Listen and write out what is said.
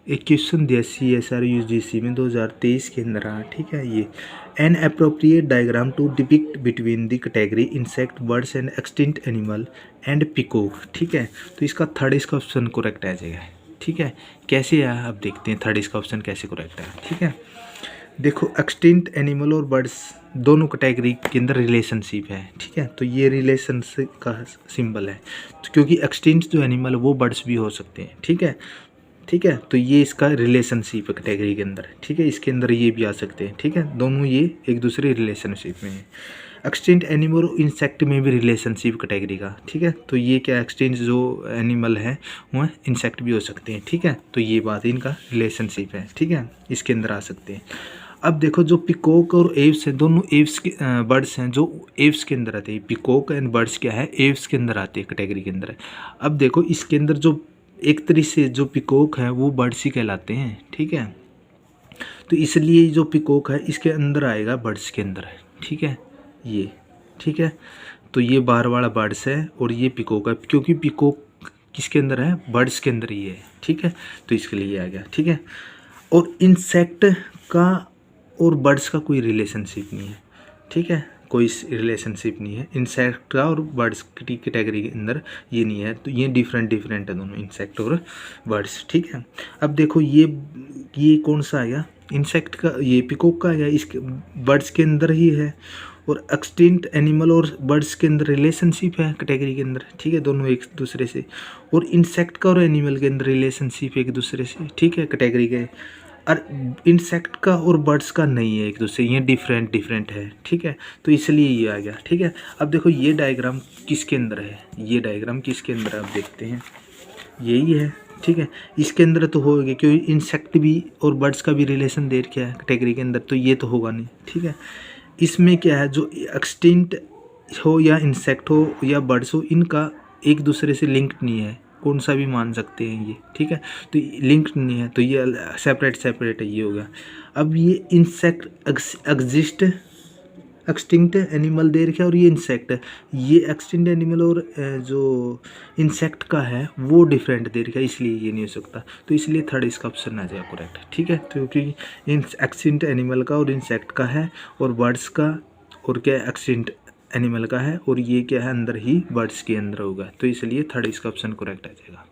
एक क्वेश्चन दिया CSR UGC में 2023 के अंदर आया, ठीक है। ये an appropriate diagram to depict between the category insect birds and extinct animal and peacock, ठीक है। तो इसका थर्ड इसका ऑप्शन करेक्ट आ जाएगा, ठीक है। कैसे आया अब देखते हैं थर्ड इसका ऑप्शन कैसे करेक्ट है, ठीक है। देखो एक्सटिंक्ट एनिमल और बर्ड्स दोनों कैटेगरी के अंदर रिलेशनशिप है, ठीक है। तो ये रिलेशनशिप का सिंबल है, तो क्योंकि एक्सटिंक्ट जो एनिमल वो बर्ड्स भी हो सकते हैं, ठीक है, ठीक है। तो ये इसका रिलेशनशिप है कैटेगरी के अंदर, ठीक है। इसके अंदर ये भी आ सकते हैं, ठीक है। दोनों ये एक दूसरे रिलेशनशिप में है। एक्सटिंक्ट एनिमल और इंसेक्ट में भी रिलेशनशिप कैटेगरी का, ठीक है। तो ये क्या एक्सटिंक्ट जो एनिमल है वह इंसेक्ट भी हो सकते हैं, ठीक है। तो ये बात इनका रिलेशनशिप है, ठीक है, इसके अंदर आ सकते हैं। अब देखो जो पिकॉक और एव्स है, दोनों एव्स के बर्ड्स हैं जो एव्स के अंदर आते हैं। पिकॉक एंड बर्ड्स क्या है, एव्स के अंदर आते हैं, कैटेगरी के अंदर। अब देखो इसके अंदर जो एक तरीके से जो पिकॉक है वो बर्ड्स ही कहलाते हैं, ठीक है। तो इसलिए जो पिकॉक है इसके अंदर आएगा, बर्ड्स के अंदर है, ठीक है, ये, ठीक है। तो ये बाहर वाला बर्ड्स है और ये पिकॉक है, क्योंकि पिकॉक किसके अंदर है, बर्ड्स के अंदर ही है, ठीक है। तो इसके लिए ये आ गया, ठीक है। और इंसेक्ट का और बर्ड्स का कोई रिलेशनशिप नहीं है, ठीक है, कोई रिलेशनशिप नहीं है इंसेक्ट का और बर्ड्स की कैटेगरी के अंदर, ये नहीं है। तो ये डिफरेंट डिफरेंट है दोनों, इंसेक्ट और बर्ड्स, ठीक है। अब देखो ये कौन सा आया, इंसेक्ट का, ये पिकॉक का आया, इसके बर्ड्स के अंदर ही है। और एक्सटिंक्ट एनिमल और बर्ड्स के अंदर रिलेशनशिप है कैटेगरी के अंदर, ठीक है, दोनों एक दूसरे से। और इंसेक्ट का और एनिमल के अंदर रिलेशनशिप एक दूसरे से, ठीक है, कैटेगरी के। और इंसेक्ट का और बर्ड्स का नहीं है एक दूसरे, ये डिफरेंट डिफरेंट है, ठीक है। तो इसलिए ये आ गया, ठीक है। अब देखो ये डायग्राम किसके अंदर है, ये डायग्राम किसके अंदर है, अब देखते हैं, यही है, ठीक है। इसके अंदर तो होगा क्योंकि इंसेक्ट भी और बर्ड्स का भी रिलेशन दे रखा है कैटेगरी के अंदर, तो ये तो होगा नहीं, ठीक है। इसमें क्या है, जो एक्सटिंक्ट हो या इंसेक्ट हो या बर्ड्स हो, इनका एक दूसरे से लिंक्ड नहीं है, कौन सा भी मान सकते हैं ये, ठीक है। तो लिंक्ड नहीं है, तो ये सेपरेट सेपरेट है, ये हो गया। अब ये इंसेक्ट एग्जिस्ट, एक्सटिंक्ट एनिमल दे रखा है और ये इंसेक्ट है। ये एक्सटिंक्ट एनिमल और जो इंसेक्ट का है वो डिफरेंट दे रखा है, इसलिए ये नहीं हो सकता। तो इसलिए थर्ड इसका ऑप्शन आ जाएगा करेक्ट, ठीक है। तो क्योंकि एक्सटिंक्ट एनिमल का और इंसेक्ट का है, और बर्ड्स का और क्या एक्सटिंक्ट एनिमल का है, और ये क्या है अंदर ही बर्ड्स के अंदर होगा, तो इसलिए थर्ड इसका ऑप्शन करेक्ट आ जाएगा।